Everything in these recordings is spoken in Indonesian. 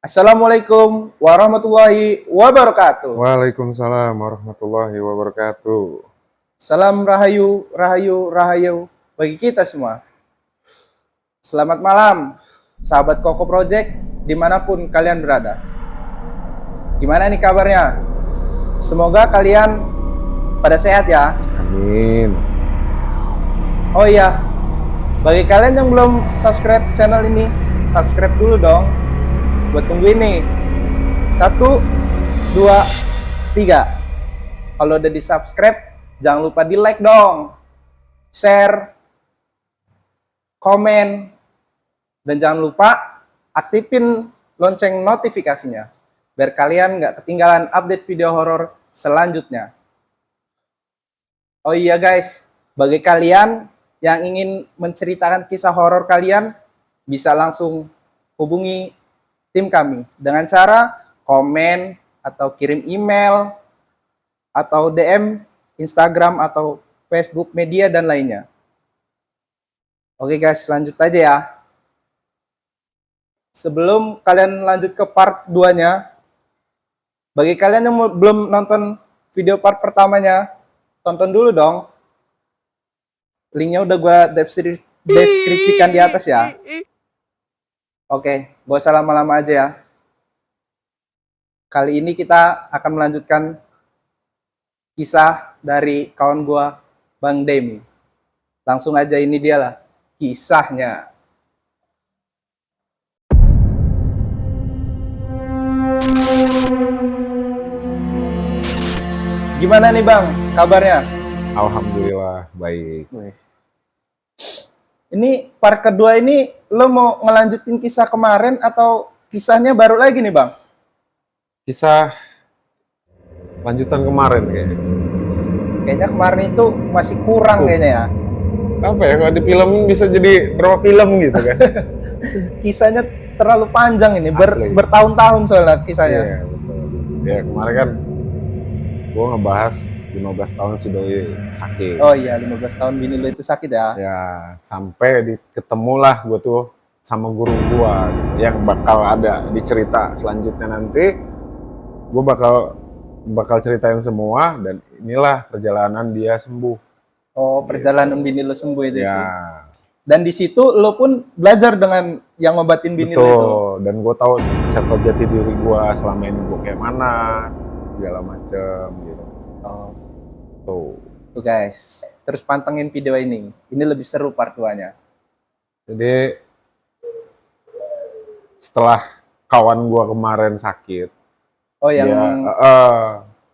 Assalamualaikum warahmatullahi wabarakatuh. Waalaikumsalam warahmatullahi wabarakatuh. Salam rahayu, rahayu, rahayu bagi kita semua. Selamat malam, sahabat Koko Project, dimanapun kalian berada. Gimana nih kabarnya? Semoga kalian pada sehat ya. Amin. Oh iya, bagi kalian yang belum subscribe channel ini, subscribe dulu dong. Buat tunggu ini. 1, 2, 3. Kalau udah di subscribe, jangan lupa di like dong, share, komen, dan jangan lupa aktifin lonceng notifikasinya biar kalian nggak ketinggalan update video horor selanjutnya. Oh iya guys, bagi kalian yang ingin menceritakan kisah horor kalian, bisa langsung hubungi tim kami dengan cara komen atau kirim email atau DM Instagram atau Facebook media dan lainnya. Oke guys, lanjut aja ya. Sebelum kalian lanjut ke part 2-nya, bagi kalian yang belum nonton video part pertamanya, tonton dulu dong. Linknya udah gue deskripsikan di atas ya. Oke, gak usah lama-lama aja ya. Kali ini kita akan melanjutkan kisah dari kawan gua, Bang Demi. Langsung aja, ini dia lah kisahnya. Gimana nih Bang, kabarnya? Alhamdulillah baik. Ini part kedua ini lo mau ngelanjutin kisah kemarin atau kisahnya baru lagi nih Bang? Kisah lanjutan kemarin kayaknya. Kayaknya kemarin itu masih kurang kayaknya ya. Apa ya, kalau di film bisa jadi berapa film gitu kan? Kisahnya terlalu panjang ini, bertahun-tahun soalnya kisahnya. Iya, betul. Ya kemarin kan gua ngebahas 15 tahun si Doi sakit. Oh iya, 15 tahun bini lo itu sakit ya? Ya, sampai ketemulah gue tuh sama guru gue gitu, yang bakal ada di cerita selanjutnya nanti. Gue bakal ceritain semua, dan inilah perjalanan dia sembuh. Oh, perjalanan bini lo sembuh itu. Ya. Dan di situ lo pun belajar dengan yang ngobatin bini lo itu. Betul, dan gue tahu siapa jati diri gue selama ini, gue kayak mana, segala macem gitu. Oh. Tuh Guys, terus pantengin video ini. Ini lebih seru part 2-nya. Jadi setelah kawan gue kemarin sakit, Oh, yang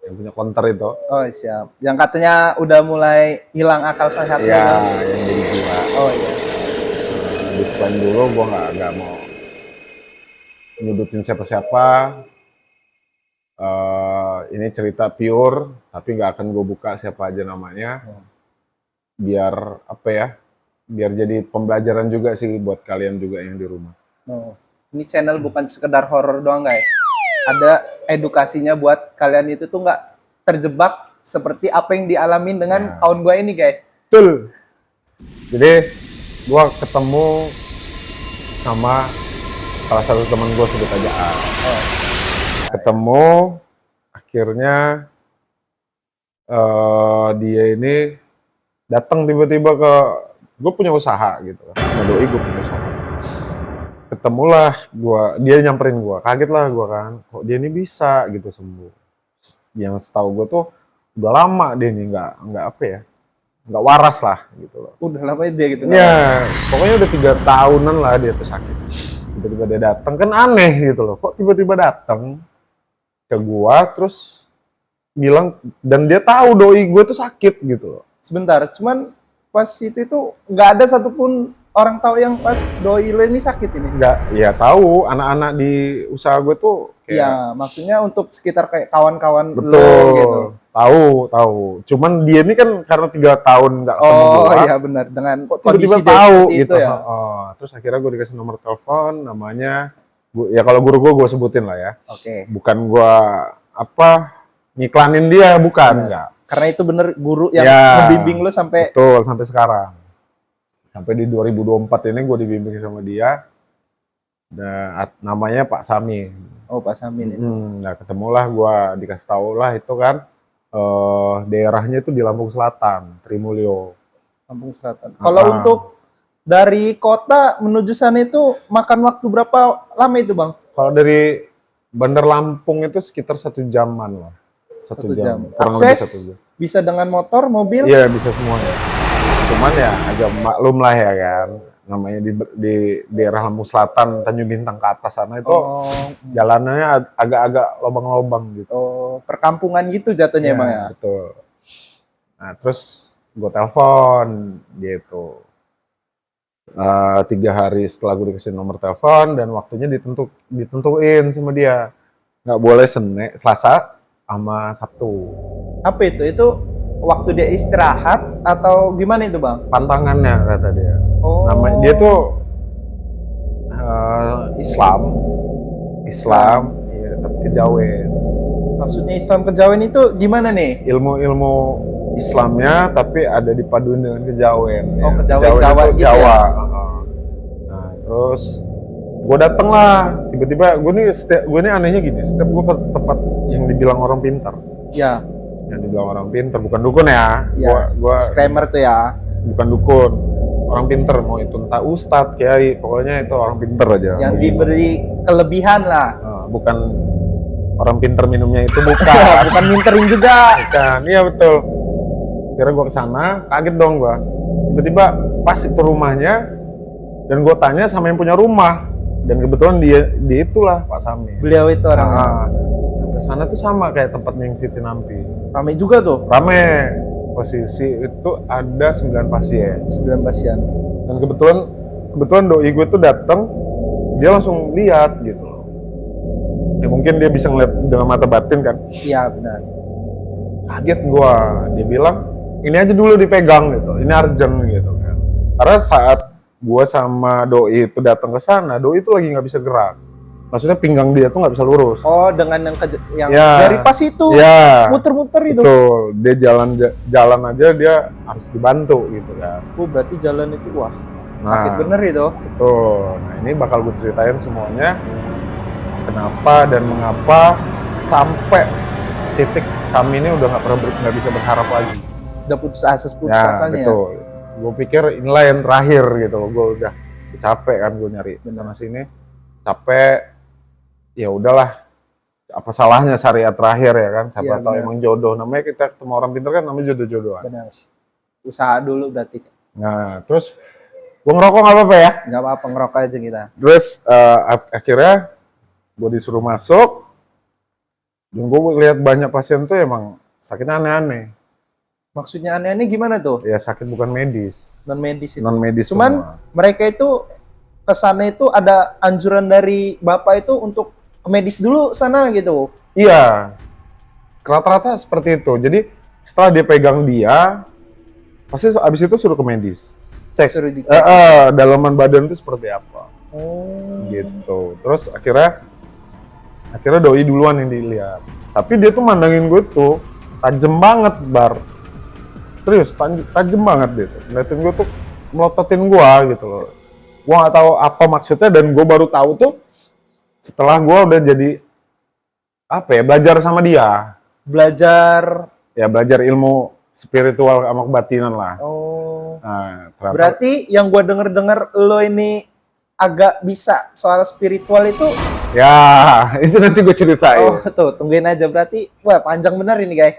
yang punya konter itu. Oh, siap. Yang katanya udah mulai hilang akal sehat. Ya, yang jadi gila. Oh iya. Disclaimer dulu, gue nggak mau nyudutin siapa-siapa. Ini cerita pure, tapi nggak akan gue buka siapa aja namanya. Biar apa ya? Biar jadi pembelajaran juga sih buat kalian juga yang di rumah. Oh. Ini channel bukan sekedar horor doang guys. Ada edukasinya buat kalian itu tuh nggak terjebak seperti apa yang dialamin dengan kawan gue ini guys. Betul. Jadi gue ketemu sama salah satu teman gue, sebut aja A. Ketemu, akhirnya dia ini datang tiba-tiba ke gue, punya usaha gitu kan, sama Doi gue punya usaha. Ketemulah gue, dia nyamperin gue, kaget lah gue kan, kok dia ini bisa gitu sembuh. Yang setahu gue tuh udah lama dia ini nggak apa ya, nggak waras lah gitu loh. Udah lama dia gitu. Ya, pokoknya udah 3 tahunan lah dia tuh sakit. Tiba-tiba dia datang, kan aneh gitu loh, kok tiba-tiba datang ke gua terus bilang, dan dia tahu Doi gue tuh sakit gitu loh. Sebentar, cuman pas itu nggak ada satupun orang tahu yang pas Doi lo ini sakit ini. Nggak, ya tahu anak-anak di usaha gue tuh kayak, ya maksudnya untuk sekitar kayak kawan-kawan betul, lo gitu. tahu. Cuman dia ini kan karena 3 tahun nggak ketemu gua. Oh iya benar, dengan Tiba-tiba kondisi tahu itu gitu ya. Terus akhirnya gue dikasih nomor telepon, namanya ya kalau guru gue sebutin lah ya. Oke. Bukan gue apa ngiklanin dia, bukan, enggak. Karena itu bener guru yang Ya, membimbing lo sampai betul, sampai sekarang. Sampai di 2024 ini gue dibimbing sama dia. Namanya Pak Sami. Oh, Pak Samin itu. Nah ketemulah gua, dikasih tau lah itu kan daerahnya itu di Lampung Selatan, Trimulyo. Lampung Selatan. Kalau Ah. untuk dari kota menuju sana itu makan waktu berapa lama itu, Bang? Kalau dari Bandar Lampung itu sekitar 1 jaman lah. 1 jam. Kurang lebih 1 Akses jam. bisa dengan motor, mobil? Iya bisa semuanya. Cuman ya agak maklum lah ya kan. Namanya di daerah Lampung Selatan, Tanjung Bintang ke atas sana itu Oh, jalanannya agak-agak lobang-lobang gitu. oh, perkampungan gitu jatuhnya, Bang ya. Betul. Nah terus gue telepon gitu. 3 hari setelah gue dikasih nomor telepon dan waktunya ditentuin sama dia. Nggak boleh Senin, Selasa, sama Sabtu. Apa itu? Itu waktu dia istirahat atau gimana itu, Bang? Pantangannya kata dia. Oh. Namanya dia tuh Islam, ya, tapi kejawen. Maksudnya Islam kejawen itu gimana nih? Ilmu-ilmu Islamnya tapi ada dipaduin dengan kejawen. Oh, ya. kejawen Kejawen Jawa itu gitu Jawa. ya? Nah, terus gue dateng lah. Tiba-tiba gue nih anehnya gini. Setiap gue ke tempat yang dibilang orang pintar, Ya, yang dibilang orang pintar, bukan dukun ya. ya. Gua Disclaimer tuh ya. bukan dukun. Orang pintar, mau itu entah ustadz, kiai, pokoknya itu orang pintar aja. Yang diberi kelebihan lah. Bukan orang pintar minumnya itu bukan. Bukan minterin juga. Bukan, iya betul. Kira gue kesana, kaget dong gue. Tiba-tiba pas itu rumahnya, dan gue tanya sama yang punya rumah. Dan kebetulan dia itulah Pak Sami. Beliau itu orangnya. Sampai sana tuh sama kayak tempatnya yang Siti Nampi. Rame juga tuh. Rame. Posisi itu ada 9 pasien. 9 pasien. Dan kebetulan doi gue tuh datang, dia langsung lihat gitu loh. Ya mungkin dia bisa ngeliat dengan mata batin kan. Iya, benar. Kaget gua, dia bilang ini aja dulu dipegang gitu, ini urgent gitu kan. Karena saat gua sama doi itu datang ke sana, doi itu lagi nggak bisa gerak. Maksudnya pinggang dia tuh nggak bisa lurus. Oh, dengan yang Ya. dari pas itu Ya, muter-muter itu. betul. Dia jalan aja dia harus dibantu gitu kan. Oh, berarti jalan itu wah Nah, sakit bener itu. betul. Nah ini bakal gue ceritain semuanya. Kenapa dan mengapa sampai titik kami ini udah nggak bisa berharap lagi. Udah putus Ya, asanya. betul. Gue pikir inilah yang terakhir gitu loh. Gue udah capek kan gue nyari sana sini. Capek. Ya udahlah. Apa salahnya syariat terakhir ya kan? Siapa Iya, tahu benar. emang jodoh. Namanya kita ketemu orang pintar kan namanya jodoh-jodohan. Benar. Usaha dulu berarti. Nah, terus gue ngerokok nggak apa-apa ya. Nggak apa-apa ngerokok aja kita. Terus akhirnya gue disuruh masuk. Dan gue lihat banyak pasien tuh emang sakitnya aneh-aneh. Maksudnya aneh-aneh gimana tuh? Ya sakit bukan medis. Non medis itu. Non medis Cuman semua. mereka itu kesana itu ada anjuran dari Bapak itu untuk ke medis dulu sana gitu. Iya, rata-rata seperti itu. Jadi setelah dia pegang dia, pasti abis itu suruh ke medis. Cek, Suruh dicek. dalaman badan itu seperti apa. Oh. Gitu. Terus akhirnya doi duluan yang dilihat. Tapi dia tuh mandangin gue tuh tajem banget, Bar. Serius, tajem banget dia tuh. Ngeliatin gue tuh melototin gue gitu loh. Gue nggak tahu apa maksudnya dan gue baru tahu tuh setelah gue udah jadi belajar sama dia. Belajar. Ya belajar ilmu spiritual sama kebatinan lah. Oh. Nah, ternyata, Berarti yang gua denger-denger lo ini agak bisa soal spiritual itu. ya itu nanti gue ceritain. Oh, tuh tungguin aja berarti. Wah, panjang bener ini, guys.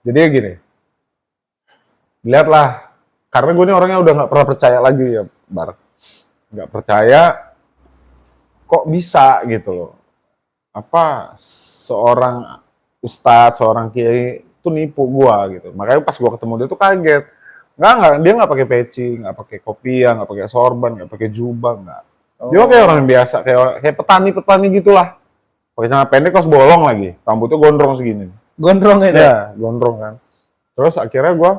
Jadi gini, lihatlah, karena gue ini orangnya udah nggak pernah percaya lagi ya, Bar. Nggak percaya, kok bisa gitu loh. Apa seorang ustadz, seorang kiai itu nipu gua gitu. Makanya pas gua ketemu dia tuh kaget. Nggak, dia nggak pakai peci, nggak pakai kopiah, nggak pakai sorban, nggak pakai jubah, nggak. Dia kayak orang biasa, kayak petani gitulah. Pakai celana pendek, kaos bolong lagi, rambutnya gondrong segini. Gondrong itu. Ya, gondrong kan. Terus akhirnya gua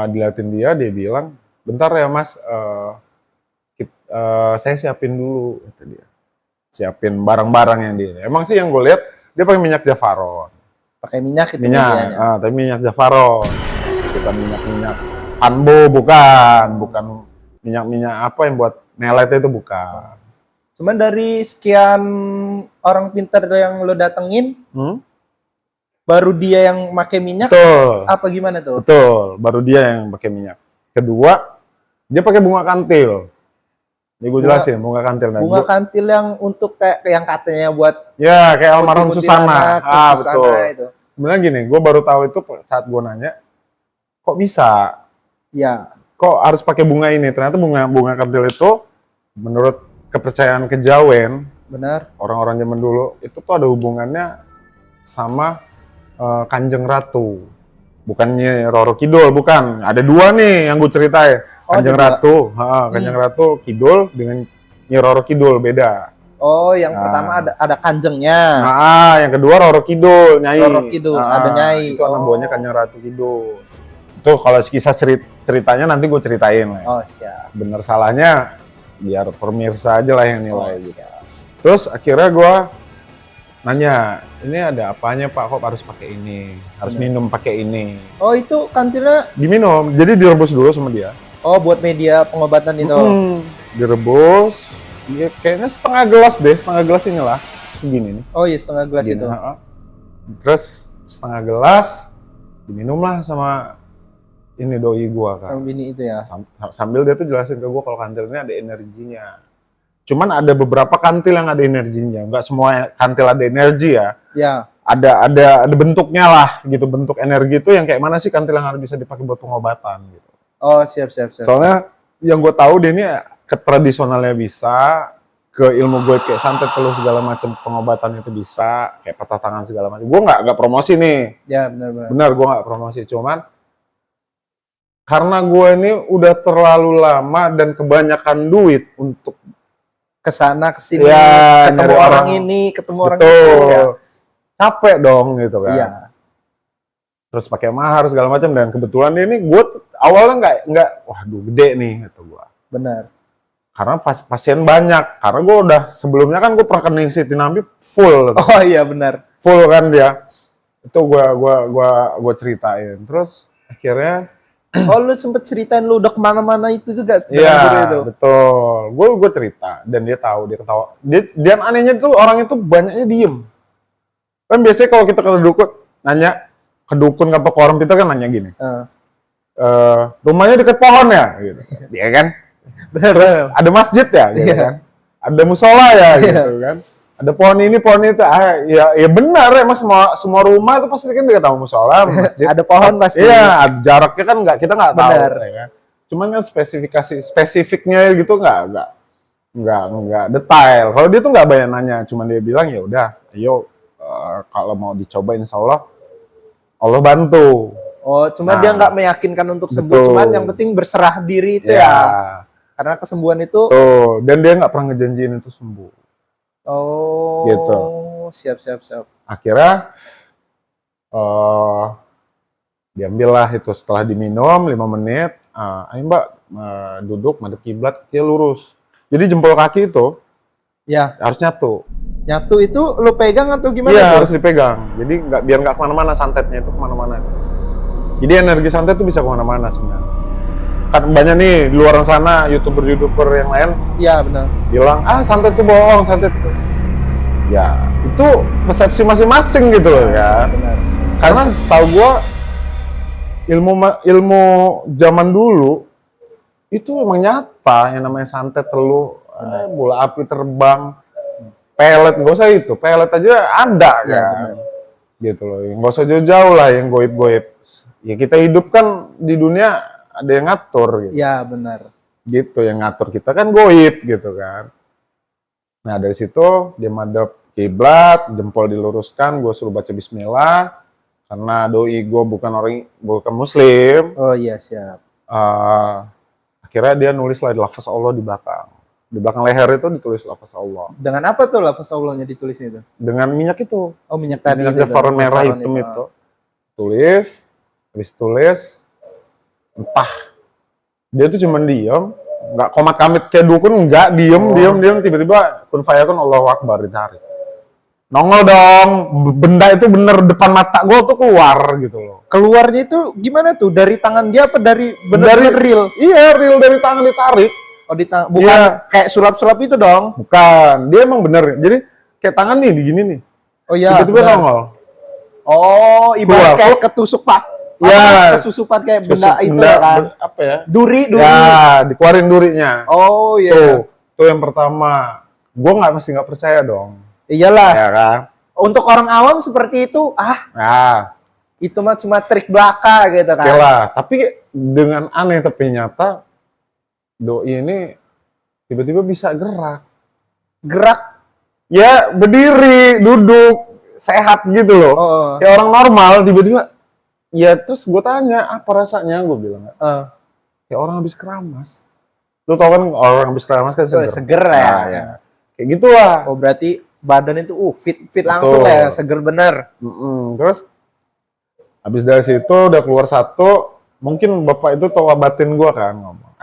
diliatin dia bilang, bentar ya mas, saya siapin dulu, kata dia. Siapin barang-barang yang dia. Emang sih yang gue lihat dia pakai minyak Javaron. Pakai minyak itu. Tapi minyak Javaron. Bukan minyak Hanbo bukan minyak apa yang buat melet itu bukan. Cuman dari sekian orang pintar yang lo datengin, baru dia yang pakai minyak. Betul. Apa gimana tuh? Betul, baru dia yang pakai minyak. Kedua, dia pakai bunga kantil. Ini gue jelasin, bunga kantil. Bunga kantil yang untuk kayak yang katanya buat ya kayak almarhum Susana. Betul. Itu. Sebenarnya gini, gue baru tahu itu saat gue nanya, kok bisa? Ya. Kok harus pakai bunga ini? Ternyata bunga kantil itu, menurut kepercayaan kejawen, benar. Orang-orang zaman dulu itu tuh ada hubungannya sama Kanjeng Ratu. Bukannya Roro Kidul, bukan. Ada dua nih yang gue ceritain. Kanjeng Ratu, Kanjeng Ratu Kidul dengan Nyi Roro Kidul beda. Oh, yang pertama ada kanjengnya. Yang kedua Roro Kidul, Nyai. Roro Kidul, ada Nyai. Itu anak buahnya Kanjeng Ratu Kidul. Itu kalau kisah ceritanya nanti gue ceritain lah. Oh, siap. Bener salahnya biar pemirsa aja lah yang nilai. Gitu. Siap. Terus akhirnya gue nanya, ini ada apanya Pak, kok harus pakai ini? Harus minum pakai ini. Oh, itu kantilnya diminum, jadi direbus dulu sama dia. Oh, buat media pengobatan itu. Direbus, ya kayaknya setengah gelas inilah, segini nih. Oh iya, setengah gelas segini, itu. Terus setengah gelas, diminumlah sama ini doi gua kan. Sama bini itu ya? Sambil dia tuh jelasin ke gua kalau kantil ini ada energinya. Cuman ada beberapa kantil yang ada energinya, nggak semua kantil ada energi ya. Ya. Ada bentuknya lah gitu, bentuk energi itu yang kayak mana sih kantil yang harus bisa dipakai buat pengobatan gitu. Oh siap. Soalnya yang gue tahu dia ini ke tradisionalnya bisa, ke ilmu gue kayak santet telur segala macam pengobatan itu bisa, kayak patah tangan segala macam. Gue nggak promosi nih. Ya benar. Benar gue nggak promosi, cuman karena gue ini udah terlalu lama dan kebanyakan duit untuk kesana kesini, ya, ketemu orang ini, ketemu orang itu, ya. Capek dong gitu kan. Iya. Terus pakai mahar segala macam, dan kebetulan ini gue awalnya nggak, waduh gede nih gitu gue. Benar. Karena pasien banyak, karena gue udah sebelumnya kan gue rekening Sitinampi full. Oh iya benar. Full kan dia. Itu gue ceritain. Terus akhirnya oh lu sempet ceritain lu udah kemana-mana itu juga. Iya betul. Gue cerita dan dia tahu, dia ketawa. Dia anehnya tuh orang itu banyaknya diem. Kan biasanya kalau kita ke dukun nanya, ke dukun apa ke orang pintar kan nanya gini. Rumahnya deket pohon ya, gitu. Dia kan. Benar. Ada masjid ya, gitu kan. Ada musola ya, gitu kan. Ada pohon ini, pohon itu. Ya benar ya, mas. Semua rumah itu pasti kan dekat sama musola, masjid. Ada pohon pasti. Iya, jaraknya kan kita nggak tahu. Benar. Ya kan? Cuman kan spesifiknya gitu nggak detail. Kalau dia tuh nggak banyak nanya, cuman dia bilang ya udah, ayo kalau mau dicoba insya Allah bantu. Oh, cuma dia nggak meyakinkan untuk sembuh, cuman yang penting berserah diri itu ya. Karena kesembuhan itu. Dan dia nggak pernah ngejanjiin itu sembuh. Oh. Gitu. Siap. Akhirnya diambillah itu setelah diminum 5 menit. Ayo Mbak duduk madep kiblat, dia lurus. Jadi jempol kaki itu harus nyatu. Nyatu itu lu pegang atau gimana? Iya, harus dipegang. Jadi biar nggak kemana-mana, santetnya itu kemana-mana. Jadi energi santet itu bisa kemana-mana sebenarnya. Kan banyak nih di luar sana youtuber yang lain. Iya benar. Bilang santet itu bohong, santet itu. Ya itu persepsi masing-masing gitu loh kan. Benar. Karena tahu gua ilmu zaman dulu itu emang nyata, yang namanya santet teluh, bola api terbang. Pelet, nggak usah itu, pelet aja ada kan, gitu loh. Nggak usah jauh-jauh lah yang goib-goib. Ya kita hidup kan di dunia ada yang ngatur. Gitu. Ya benar. Gitu, yang ngatur kita kan goib gitu kan. Nah dari situ dia madep kiblat, jempol diluruskan, gue suruh baca Bismillah. Karena doi gue bukan Muslim. Oh iya siap. Akhirnya dia nulis lah lafaz Allah di belakang. Di belakang leher itu ditulis lafaz Allah. Dengan apa tuh lafaz Allahnya ditulisnya itu? Dengan minyak itu. Oh minyak tadi. Minyak Jafar merah hitam itu. Tulis, habis tulis, entah. Dia tuh cuma diem, nggak komat kamit kayak dukun, nggak diem, tiba-tiba kun fayakun Allahu Akbar ditarik. Nongol dong, benda itu bener depan mata gue tuh keluar gitu loh. Keluarnya itu gimana tuh? Dari tangan dia apa dari bener-bener real? Iya, real dari tangan ditarik. Oh di tangan, bukan Iya. kayak sulap-sulap itu dong? Bukan, dia emang bener. Jadi kayak tangan nih, gini nih. Oh iya. Tiba-tiba benar. nongol. Oh, ibarat Keluar. kayak ketusuk pak. Iya. Kesusupan kayak benda itu Benda, ya kan? apa ya? Duri. Ya, dikeluarin durinya. Oh iya. Tuh yang pertama. Gue masih nggak percaya dong. Iyalah. Ya kan? Untuk orang awam seperti itu, Nah, itu mah cuma trik belaka gitu kan? oke lah. Tapi dengan aneh tapi nyata, doi ini tiba-tiba bisa gerak. Gerak. Ya, berdiri, duduk, sehat gitu loh. Oh. Kayak orang normal, tiba-tiba. Ya, terus gue tanya, apa rasanya? Gue bilang, kayak orang habis keramas. Lu tau kan orang habis keramas kan seger. Seger ya. Nah, ya. Kayak gitu lah. Oh berarti badan itu fit langsung Betul. lah ya, seger bener. Terus habis dari situ udah keluar satu, mungkin bapak itu tahu batin gua kan ngomong,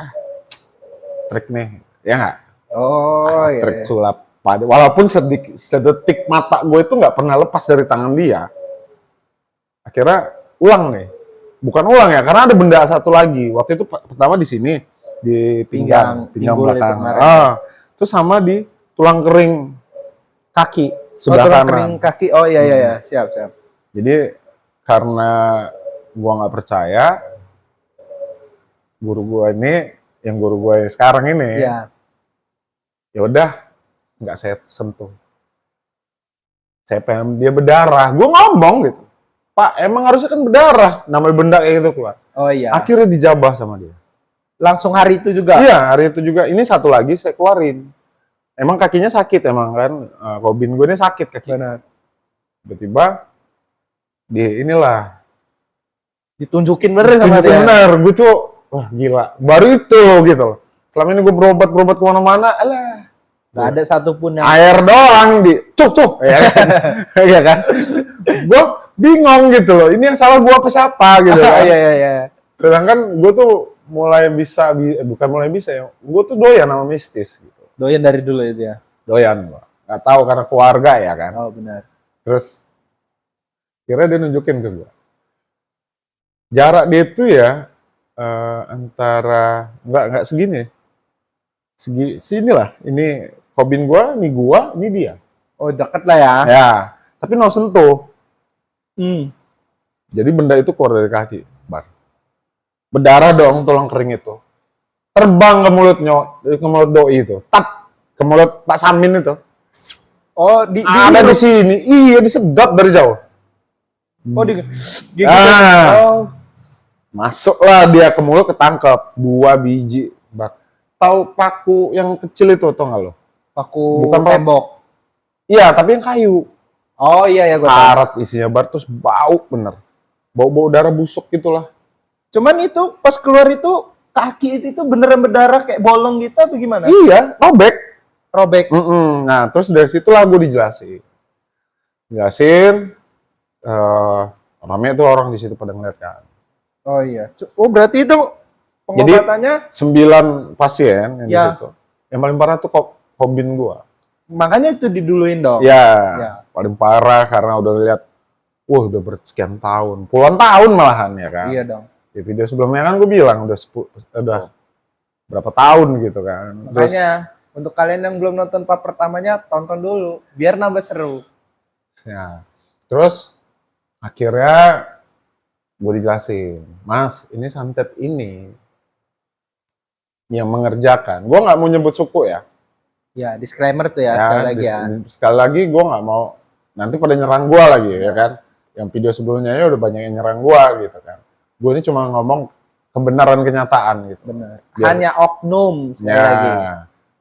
trik nih, ya nggak? Oh iya. Trik sulap. Walaupun sedetik mata gue itu nggak pernah lepas dari tangan dia. Akhirnya ulang nih, bukan ulang ya, karena ada benda satu lagi. Waktu itu pertama di sini, di pinggang Pinggul itu belakang. kemarin. Terus sama di tulang kering Kaki. sebelah tulang kanan. kering kaki. Oh iya, siap. Jadi karena gua nggak percaya, guru gua ini, yang guru gua yang sekarang ini, Iya. ya udah nggak saya sentuh. Saya pengen dia berdarah. Gua ngomong gitu, Pak, emang harusnya kan berdarah, namanya benda kayak gitu keluar. Oh iya. Akhirnya dijabah sama dia. Langsung hari itu juga. Iya, hari itu juga. Ini satu lagi saya keluarin. Emang kakinya sakit emang kan, Robin gue ini sakit kakinya. Tiba-tiba inilah Ditunjukin bener sama dia. bener, gue tuh wah gila, baru itu gitu loh. Selama ini gue berobat kemana-mana, alah, Gak ada satupun yang air doang di cuk ya kan, ya kan. Gue bingung gitu loh, ini yang salah gue apa siapa gitu kan. Iya. Sedangkan gue tuh mulai bisa, bukan mulai bisa ya, gue tuh doyan sama mistis gitu. Doyan dari dulu itu ya. Doyan gue, nggak tahu karena keluarga ya kan. Oh benar. Terus kira dia nunjukin ke gue. Jarak dia itu ya antara nggak segini. Sinilah. Ini Robin gua, ini dia. Oh deket lah ya. Ya, tapi no sentuh. Hmm. Jadi benda itu keluar dari kaki, Bar. Berdarah dong tulang kering itu. Terbang ke mulut doi itu. Tap ke mulut Pak Samin itu. Oh Ada di sini. Iya, disedot dari jauh. Oh gigit. Oh. Masuklah dia ke mulut, ketangkep 2 biji. Tahu paku yang kecil itu, tau nggak lo? Paku Bukan tembok. Iya, tapi yang kayu. Oh iya gue tahu. Karat isinya bar, terus bau bener. Bau-bau darah busuk gitulah. Cuman itu pas keluar itu kaki itu beneran berdarah kayak bolong gitu atau gimana? Iya, Robek. Nah, terus dari situlah gue dijelasin. Ramai tuh orang di situ pada ngeliat kan. Oh iya. Oh berarti itu pengobatannya 9 pasien yang di Ya. situ. Yang paling parah tuh Robin gua. makanya itu diduluin dong. Ya, paling parah karena udah lihat, wah udah bersekian tahun, puluhan tahun malahan ya kan. Iya dong. Di video sebelumnya kan gue bilang udah berapa tahun gitu kan. Makanya untuk kalian yang belum nonton part pertamanya, tonton dulu biar nambah seru. Ya, terus akhirnya gue dijelasin, Mas, ini santet ini yang mengerjakan. Gue nggak mau nyebut suku ya. Ya, disclaimer tuh ya, sekali lagi ya. Sekali lagi gue nggak mau nanti pada nyerang gue lagi ya kan. Yang video sebelumnya ya udah banyak yang nyerang gue gitu kan. Gue ini cuma ngomong kebenaran kenyataan gitu. Benar. Hanya oknum sekali Ya, lagi.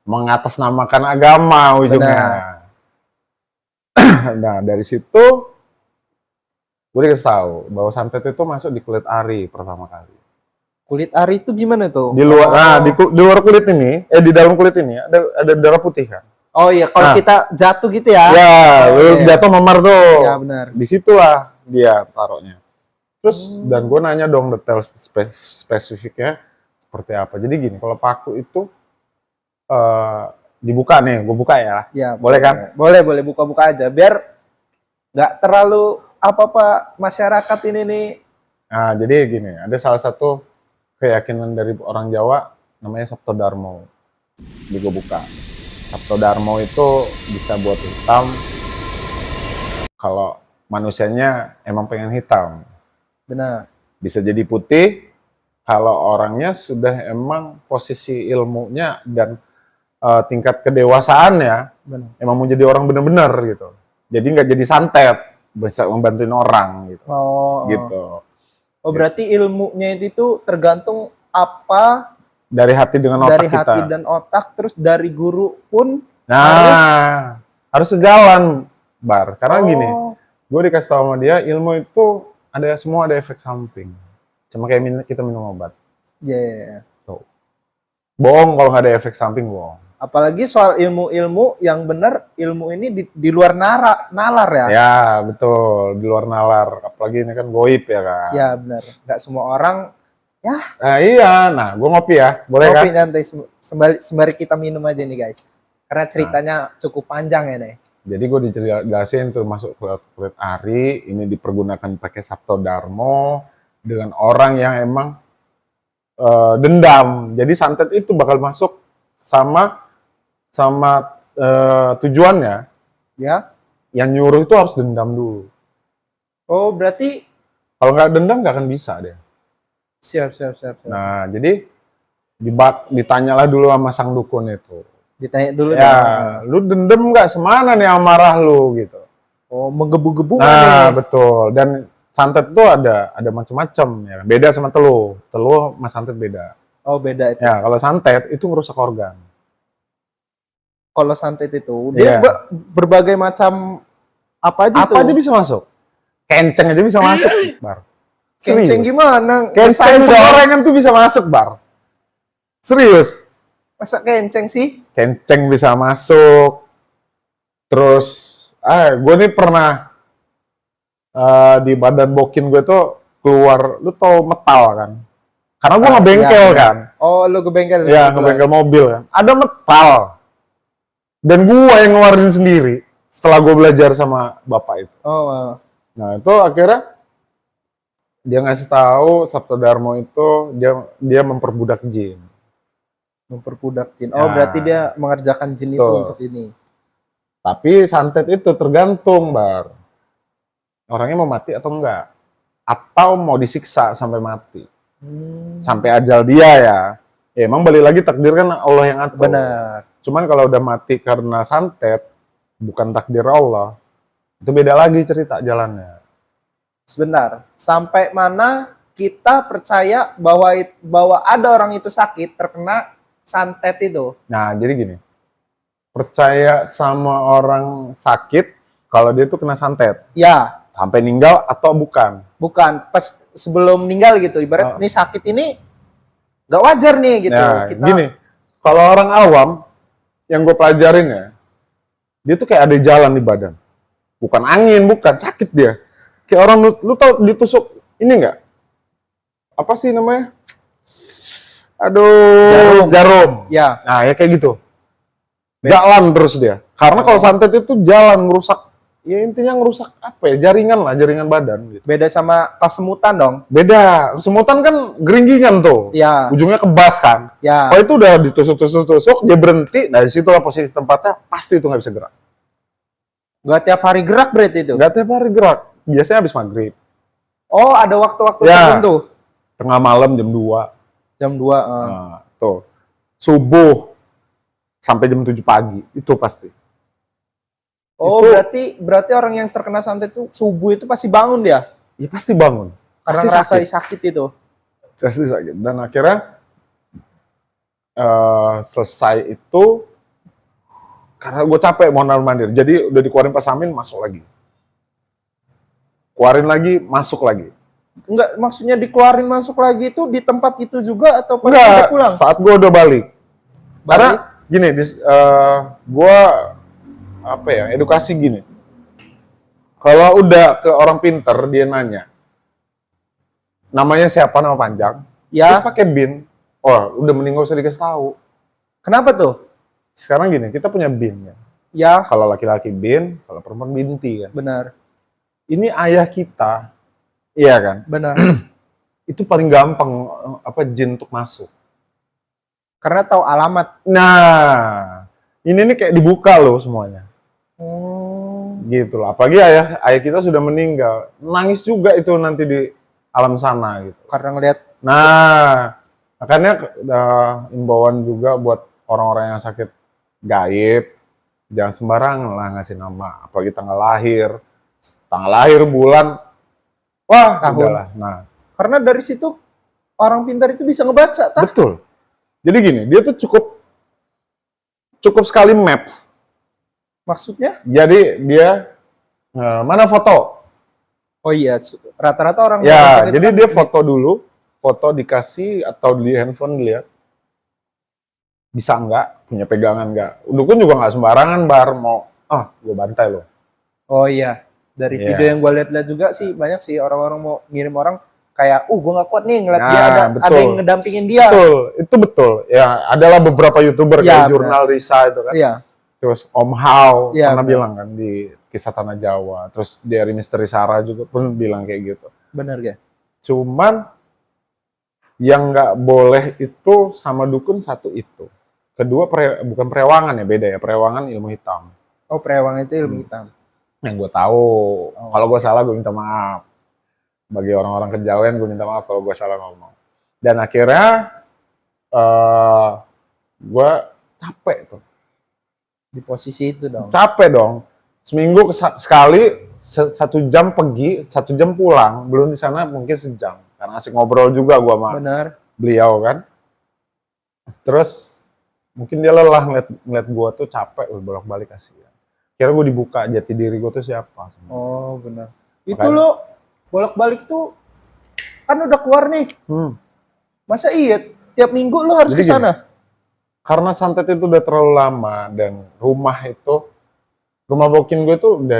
mengatasnamakan agama ujungnya. Nah, dari situ gue dikasih tahu bahwa santet itu masuk di kulit ari pertama kali. Kulit ari itu gimana tuh? Di luar, nah di luar kulit ini, di dalam kulit ini ada darah putih kan. Oh iya, kalau Nah. kita jatuh gitu ya. Ya, lu iya. jatuh memar tuh. Iya, benar. Disitulah dia taruhnya. Terus dan gue nanya dong detail spesifiknya seperti apa. Jadi gini, kalau paku itu dibuka nih, gue buka ya. Ya, Boleh kan? Boleh buka-buka aja biar nggak terlalu apa-apa masyarakat ini nih. Nah, jadi gini, ada salah satu keyakinan dari orang Jawa namanya Sabto Darmo. Di gua buka. Sabto Darmo itu bisa buat hitam kalau manusianya emang pengen hitam. Benar. Bisa jadi putih kalau orangnya sudah emang posisi ilmunya dan tingkat kedewasaannya Benar. emang mau jadi orang benar-benar gitu. Jadi nggak jadi santet, bisa membantuin orang gitu. Oh, Gitu. oh berarti ilmunya itu tergantung apa Dari hati dengan otak dari kita. hati dan otak, terus dari guru pun Nah, harus sejalan, Bar. Karena gini, oh, gue dikasih tahu sama dia, ilmu itu semua ada efek samping. Sama kayak kita minum obat. ya. Yeah. Tuh. Bohong kalau nggak ada efek samping, bohong. Apalagi soal ilmu-ilmu yang benar, ilmu ini di luar nalar ya. Ya, betul. Di luar nalar. Apalagi ini kan goib ya kan. Ya benar. Nggak semua orang Nah, iya. Nah, gue ngopi ya. Boleh kopi kan? nanti sembari kita minum aja nih guys. Karena ceritanya cukup panjang ya nih. Jadi gue dijelasin tuh masuk kulit ari, ini dipergunakan pakai Sabto Darmo dengan orang yang emang dendam. Jadi santet itu bakal masuk sama tujuannya. Ya. Yang nyuruh itu harus dendam dulu. Oh berarti Kalau nggak dendam nggak akan bisa dia. siap. Nah, jadi ditanyalah dulu sama sang dukun itu. Ditanya dulu Ya, dong. lu dendam nggak semana nih amarah lu gitu. Oh menggebu-gebu Nah, nih. betul. Dan santet itu ada macam-macam ya. Beda sama teluh. Teluh sama santet beda. Oh beda itu. Ya, kalau santet itu merusak organ. Kalau santet itu Iya. dia berbagai macam apa aja Apa tuh? aja bisa masuk? Kenceng aja bisa masuk, Bar. Kenceng Serius. gimana? Kenceng Kenceng dong. gorengan tuh bisa masuk, Bar. Serius. Masa kenceng sih? Kenceng bisa masuk. Terus, gue nih pernah di badan bokin gue tuh keluar, lu tau metal kan? Karena gue ngebengkel Iya. kan. Oh lu ke bengkel? Ya, ngebengkel mobil kan. Ada metal. Dan gue yang ngeluarin sendiri setelah gue belajar sama bapak itu. Oh. Nah, itu akhirnya dia ngasih tahu Sabto Darmo itu dia memperbudak jin. Memperbudak jin. Oh Ya. berarti dia mengerjakan jin itu Betul. untuk ini. Tapi santet itu tergantung, Bar. Orangnya mau mati atau enggak. Atau mau disiksa sampai mati. Sampai ajal dia ya. Ya emang balik lagi takdir kan Allah yang atur. Benar. Cuman kalau udah mati karena santet, bukan takdir Allah, itu beda lagi cerita jalannya. Sebentar. Sampai mana kita percaya bahwa ada orang itu sakit terkena santet itu? Nah, jadi gini. Percaya sama orang sakit kalau dia tuh kena santet. Ya, Sampai meninggal atau bukan. bukan pas sebelum meninggal gitu. Ibarat Oh. nih sakit ini nggak wajar nih gitu. Nah, Kita gini. Kalau orang awam, yang gue pelajarin ya, dia tuh kayak ada jalan di badan. Bukan angin, bukan. Sakit dia. Kayak orang, lu tau ditusuk, ini nggak? Apa sih namanya? Aduh, jarum. ya Nah, ya kayak gitu. Jalan terus dia. Karena kalau santet itu jalan ngerusak, ya intinya ngerusak apa ya? Jaringan lah, jaringan badan. Gitu. beda sama kesemutan dong. Beda. Kesemutan kan geringgingan tuh. Ya, Ujungnya kebas kan. ya. Kalau itu udah ditusuk-tusuk, dia berhenti. Nah, disitulah posisi tempatnya, pasti itu nggak bisa gerak. Nggak tiap hari gerak berarti itu. Nggak tiap hari gerak. Biasanya habis maghrib. Oh, ada waktu-waktu Ya. tertentu. Tengah malam jam 2. Jam 2. Nah, tuh. Subuh sampai jam 7 pagi. Itu pasti. Oh, itu- berarti orang yang terkena santet itu subuh itu pasti bangun dia Ya pasti bangun. karena Pasti ngerasai sakit itu. Pasti sakit. Dan akhirnya selesai itu karena gue capek mondar mandir. Jadi udah dikeluarin pasamin, masuk lagi. Keluarin lagi, masuk lagi. Enggak, maksudnya dikeluarin masuk lagi itu di tempat itu juga atau pas Enggak, udah pulang? saat gue udah balik. Karena gini, gue edukasi gini. Kalau udah ke orang pinter, dia nanya, namanya siapa, nama panjang, Ya, terus pakai bin. Oh, udah mending gak usah dikasih tahu. kenapa tuh? Sekarang gini, kita punya bin ya. Ya, Kalau laki-laki bin, kalau perempuan binti kan. benar. ini ayah kita, iya kan? Benar. Itu paling gampang jin untuk masuk. Karena tahu alamat. Nah, ini nih kayak dibuka loh semuanya. Oh. Gitu loh. Apalagi ayah kita sudah meninggal. Nangis juga itu nanti di alam sana gitu. Karena ngelihat. Nah, makanya imbauan juga buat orang-orang yang sakit gaib, jangan sembarangan lah ngasih nama. Apalagi tanggal lahir, bulan, wah, Tahun. udahlah. Nah, Karena dari situ orang pintar itu bisa ngebaca, tah? betul. Jadi gini, dia tuh cukup sekali maps. Maksudnya? Jadi dia mana foto? Oh iya, rata-rata orang Ya, pintar itu jadi kan dia foto dulu, foto dikasih atau di handphone dilihat. Bisa nggak, punya pegangan nggak. Dukun juga nggak sembarangan, mau, gue bantai loh. Oh iya, dari Iya. video yang gue lihat juga sih banyak sih orang-orang mau ngirim orang kayak, gue nggak kuat nih ngeliat Nah, dia ada betul. yang ngedampingin dia. Betul, itu betul. Ya, adalah beberapa YouTuber Ya, kayak Jurnal Risa itu kan. Iya, Terus Om Hao Iya, pernah benar. bilang kan di Kisah Tanah Jawa. Terus dari Misteri Sarah juga pun bilang kayak gitu. benar ya. Cuman yang nggak boleh itu sama dukun satu itu. Kedua, bukan perewangan ya, beda ya. Perewangan ilmu hitam. Oh, perewang itu ilmu hitam. Yang gue tahu. Oh. Kalau gue salah, gue minta maaf. Bagi orang-orang kejawen, gue minta maaf kalau gue salah ngomong. Dan akhirnya, gue capek tuh. Di posisi itu dong. Capek dong. Seminggu sekali, 1 jam pergi, 1 jam pulang. Belum di sana mungkin sejam. Karena asik ngobrol juga gue sama Benar. beliau kan. Terus, mungkin dia lelah ngeliat gue tuh capek, bolak-balik kasihan. Kira gue dibuka jati diri gue tuh siapa. Oh, benar. Itu Makanya- lo bolak-balik tuh kan udah keluar nih. Masa iya tiap minggu lo harus Jadi ke sana? Karena santet itu udah terlalu lama dan rumah bokin gue tuh udah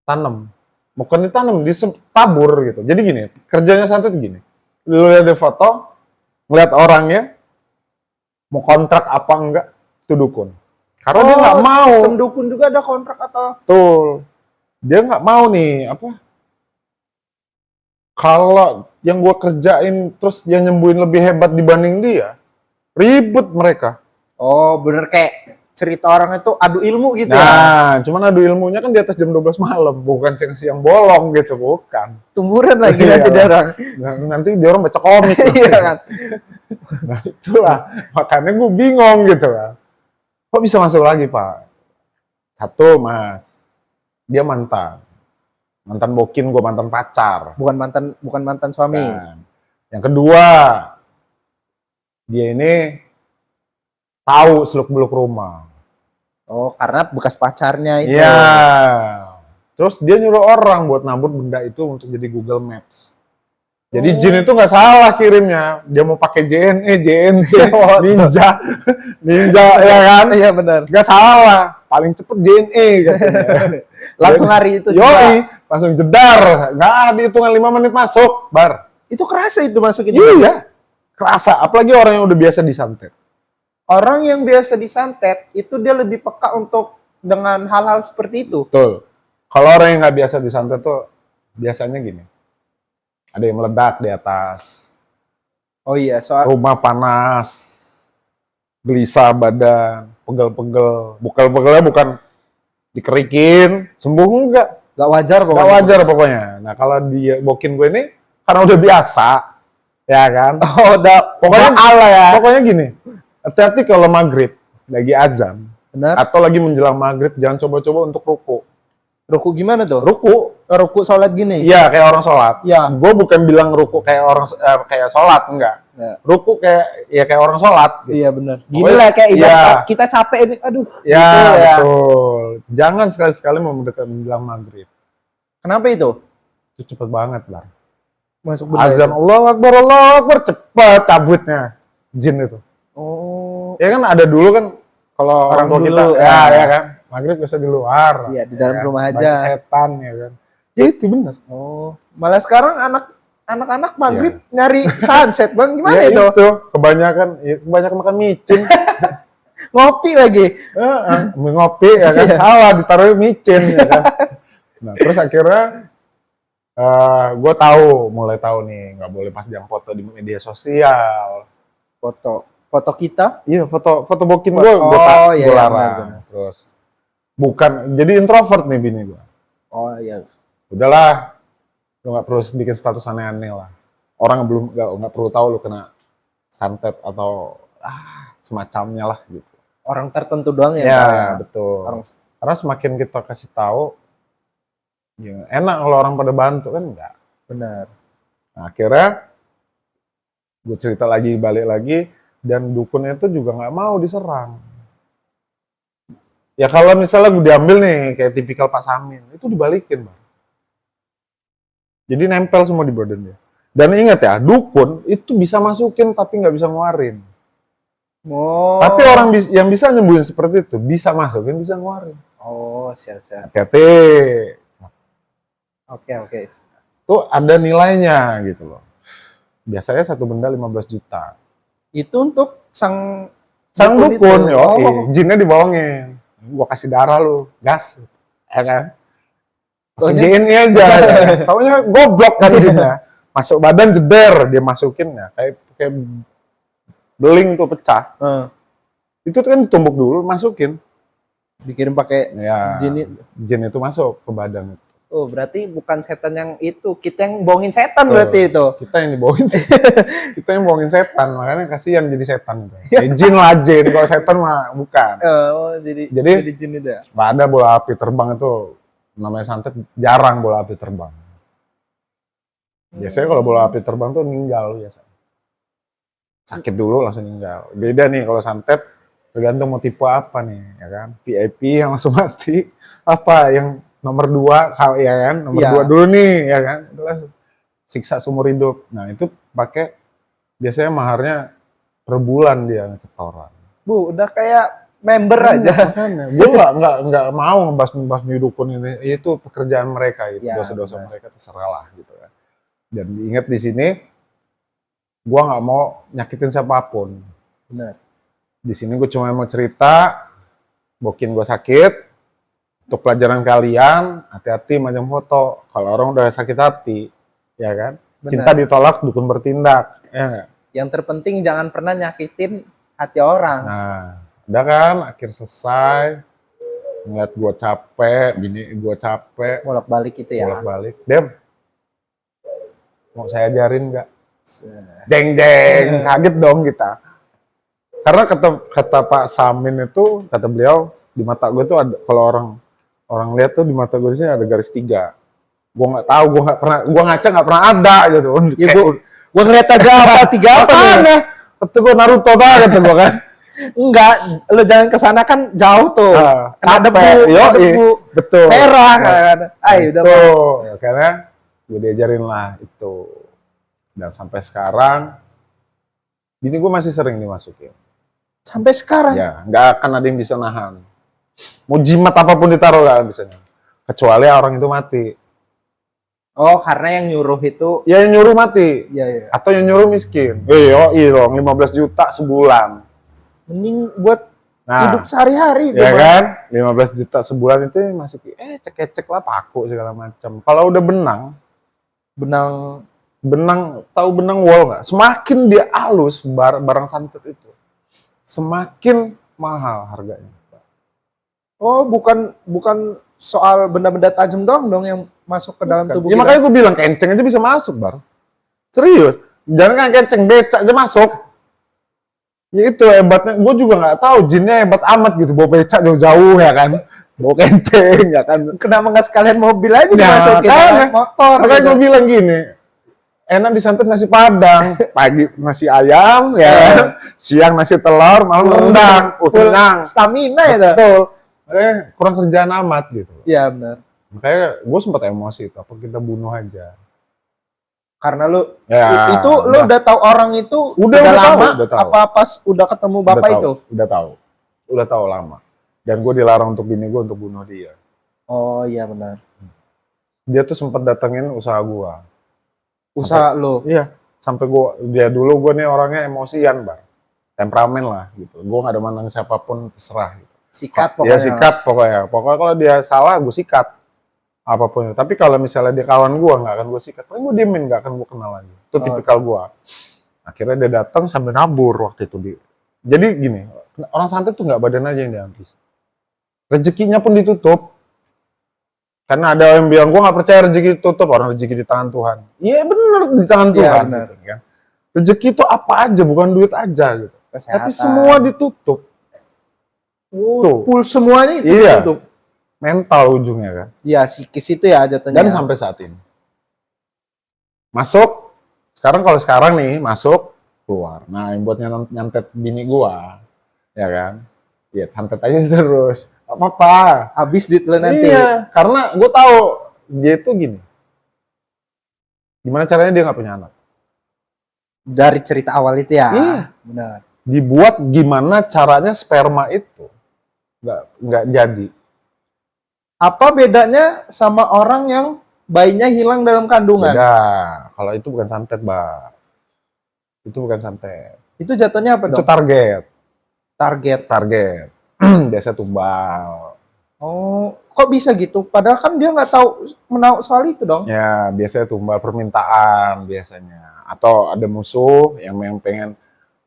tanam. Bukan ditanam, ditabur gitu. Jadi gini, kerjanya santet gini. Lu lihat di foto, ngeliat orangnya, mau kontrak apa enggak, itu dukun. Karena dia nggak mau. Sistem dukun juga ada kontrak atau? Betul. Dia nggak mau nih, kalau yang gue kerjain terus dia nyembuhin lebih hebat dibanding dia, ribet mereka. Oh, bener kayak cerita orang itu adu ilmu gitu ya? Nah, cuman adu ilmunya kan di atas jam 12 malam, bukan siang-siang bolong gitu, bukan. Tumburan lagi Iya nanti lah. orang. Nah, nanti dia orang baca komik. Iya kan? Nah, itulah, makanya gue bingung gitu kan. Kok bisa masuk lagi, Pak? Satu, Mas, dia mantan bokin, gue mantan pacar. Bukan mantan suami. Kan. Yang kedua, dia ini tahu seluk-beluk rumah. Oh, karena bekas pacarnya itu. Iya. Terus dia nyuruh orang buat nabur benda itu untuk jadi Google Maps. Jadi jin itu nggak salah kirimnya. Dia mau pakai JNE, Ninja, ya kan? Iya benar. Nggak salah. Paling cepet JNE katanya. Langsung hari itu juga. Yoi, langsung jedar. Nggak ada hitungan 5 menit masuk, bar. Itu kerasa itu masukin. Iya, kerasa. Apalagi orang yang udah biasa disantet. Orang yang biasa disantet itu dia lebih peka untuk dengan hal-hal seperti itu. Betul. Kalau orang yang nggak biasa disantet tuh biasanya gini. Ada yang meledak di atas. Oh iya, soal Rumah panas. Gelisah badan. Pegel-pegel. Pegel-pegelnya bukan dikerikin. Sembuh enggak. nggak wajar Nggak pokoknya. wajar pokoknya. Nah kalau dia bokin gue ini, karena udah biasa. Ya kan. Oh, udah Pokoknya Allah ya. Pokoknya gini. Hati-hati kalau maghrib. Lagi azan. Benar. Atau lagi menjelang maghrib. Jangan coba-coba untuk ruku. Ruku gimana tuh? Ruku. Sholat gini. Iya, kayak orang sholat. Iya. Gue bukan bilang ruku kayak orang kayak sholat, enggak. Ya. Ruku kayak orang sholat. Gitu. Iya benar. Gini Pokoknya- lah kayak ibarat Iya. kita capek ini, aduh. Ya, gitu ya. betul. Jangan sekali-sekali mau mendekat menjelang maghrib. Kenapa itu? Itu cepet banget, Bar. Masuk benar. Azan Allah Akbar, cepet cabutnya jin itu. Oh. Ya kan ada dulu kan kalau orang tua Dulu, kita, ya. ya kan, maghrib bisa di luar. Iya, di dalam ya kan? rumah Banyak aja. setan ya kan. Ya itu benar. Oh. Malah sekarang anak-anak maghrib nyari sunset, Bang. Gimana Ya itu? kebanyakan makan micin. Ngopi lagi. Ngopi ya kan, salah ditaruh micin ya kan. Nah terus akhirnya gue mulai tahu nih nggak boleh pasang foto di media sosial. Foto kita. Iya, foto bokin gue iya, iya, larang. benar. Terus bukan jadi introvert nih bini gue. Oh iya. Udahlah, lu nggak perlu bikin status aneh-aneh lah. Orang belum nggak perlu tahu lu kena santet atau semacamnya lah gitu. Orang tertentu doang ya. Ya, Pak? betul. Orang Karena semakin kita kasih tahu, ya enak kalau orang pada bantu kan enggak. benar. Nah, akhirnya gue cerita lagi, balik lagi, dan dukunnya itu juga nggak mau diserang. Ya kalau misalnya gue diambil nih, kayak tipikal Pak Samin, itu dibalikin, Bang. Jadi nempel semua di badan dia. Dan ingat ya, dukun itu bisa masukin tapi nggak bisa ngeluarin. Oh. Tapi orang yang bisa nyembuhin seperti itu, bisa masukin, bisa ngeluarin. Oh, siap. Hati-hati. Oke. Itu ada nilainya gitu loh. Biasanya satu benda 15 juta. Itu untuk sang Dukun, itu. jinnya dibohongin. Gua kasih darah lu, gas. Ya kan? Taunya- Ini aja. Taunya goblok kan jinnya. Masuk badan jeder, dia masukin ya. Kayak beling tuh pecah. Itu kan ditumbuk dulu, masukin. Dikirim pakai Ya, jin itu masuk ke badan. Oh, berarti bukan setan yang itu, kita yang bohongin setan Betul. berarti itu. Kita yang dibohongin. Kita yang bohongin setan, makanya kasihan jadi setan itu. Jin lah jin, kalau setan mah bukan. Oh, jadi jin itu. Ada bola api terbang itu namanya santet, jarang bola api terbang. Biasanya kalau bola api terbang tuh meninggal biasa. Sakit dulu langsung meninggal. Beda nih kalau santet, tergantung mau tipe apa nih, ya kan? VIP yang langsung mati, apa yang nomor 2, ya kan? Nomor 2 dulu nih, ya kan? Itulah siksa seumur hidup. Nah itu pakai biasanya maharnya per bulan dia ngecetoran. Bu, udah kayak member aja. Gue nggak mau ngebahas dukun ini. Itu pekerjaan mereka, itu dosa-dosa mereka terserah lah gitu kan. Dan ingat di sini, gue nggak mau nyakitin siapapun. Benar. Di sini gue cuma mau cerita, bokin gue sakit. Untuk pelajaran kalian, hati-hati macam foto. Kalau orang udah sakit hati, ya kan? Benar. Cinta ditolak, dukun bertindak. Ya gak? Yang terpenting jangan pernah nyakitin hati orang. Nah, udah kan? Akhir selesai. Ngeliat gue capek, bini gue capek. Bolak-balik itu ya. Bolak-balik. Dem, mau saya ajarin nggak? Jeng-jeng, kaget dong kita. Karena kata Pak Samin itu, kata beliau, di mata gue tuh ada, kalau orang lihat tuh di mata gue di sini ada garis 3. Gue nggak tahu, gue ngaca nggak pernah ada gitu. Ya gue ngeliat aja apa 3 apa nih? Kata gue Naruto tau kata gue kan. Enggak, lo jangan kesana kan jauh tuh. Ada debu, betul. Merah kan. Ayo udah. Ya, karena gue diajarin lah itu. Dan sampai sekarang, bini gue masih sering dimasukin. Sampai sekarang? Ya, nggak akan ada yang bisa nahan. Mau jimat apapun ditaruh nggak bisa. Kecuali orang itu mati. Oh, karena yang nyuruh itu... Ya, yang nyuruh mati. Iya. Atau yang nyuruh miskin. Dong, 15 juta sebulan. Mending buat hidup sehari-hari. Ya kan? 15 juta sebulan itu masih cek-cek lah, paku segala macam. Kalau udah benang, tahu benang wol nggak? Semakin dia halus barang santet itu, semakin mahal harganya. Oh, bukan soal benda-benda tajam dong yang masuk ke dalam tubuh ya, kita. makanya gue bilang kenceng aja bisa masuk, Bar. Serius. Jangan kan kenceng, becak aja masuk. Ya itu hebatnya. Gue juga nggak tahu jinnya hebat amat gitu. Bawa becak jauh-jauh ya kan. Bawa kenceng ya kan. Kenapa nggak sekalian mobil aja dimasukin? Motor. Makanya gue bilang gini. Enak disantet nasi padang. Pagi nasi ayam, ya. Siang nasi telur, malam rendang. Kenyang. Stamina ya tuh. Betul. Makanya kurang kerjaan amat gitu. Iya benar. Makanya gue sempat emosi itu. Apa kita bunuh aja? Karena lu ya, itu lu udah tahu orang itu udah lama tahu. Apa pas udah ketemu bapak itu? Udah tahu lama. Dan gue dilarang untuk bini gue untuk bunuh dia. Oh iya benar. Dia tuh sempat datengin usaha gue. Usaha lo? Iya. Sampai dia dulu gue nih orangnya emosian, Bang. temperamen lah gitu. Gue nggak ada mandang siapapun, terserah gitu. Sikat Ya pokoknya. sikat pokoknya. Pokoknya kalau dia salah, gue sikat apapun. Tapi kalau misalnya dia kawan gue, nggak akan gue sikat. Paling gue diemin, nggak akan gue kenal lagi. Itu tipikal gue. Akhirnya dia datang sambil nabur waktu itu. Jadi gini, orang santet tuh nggak badan aja yang dihabis. Rezekinya pun ditutup. Karena ada yang bilang, gue nggak percaya rezeki ditutup, orang rezeki di tangan Tuhan. Iya bener, di tangan Iya, Tuhan. bener. Gitu, kan? Rezeki itu apa aja, bukan duit aja gitu. Kesehatan. Tapi semua ditutup. Tuh. Full semuanya itu Iya. ditutup. Mental ujungnya kan. Iya, psikis itu ya jatuhnya. Dan sampai saat ini. Masuk, kalau sekarang nih, masuk, keluar. Nah, yang buat nyantet bini gua, ya kan? Ya, santet aja terus. Apa-apa. Habis ditelan nanti. Iya, karena gue tahu dia itu gini. Gimana caranya dia nggak punya anak? Dari cerita awal itu ya. Iya. Benar. Dibuat gimana caranya sperma itu nggak jadi. Apa bedanya sama orang yang bayinya hilang dalam kandungan? Beda. Kalau itu bukan santet, Mbak. Itu bukan santet. Itu jatuhnya apa Itu dong? target. Target. Biasa tumbal. Oh, kok bisa gitu? Padahal kan dia nggak tahu soal itu dong. Ya, biasanya tumbal permintaan biasanya. Atau ada musuh yang pengen.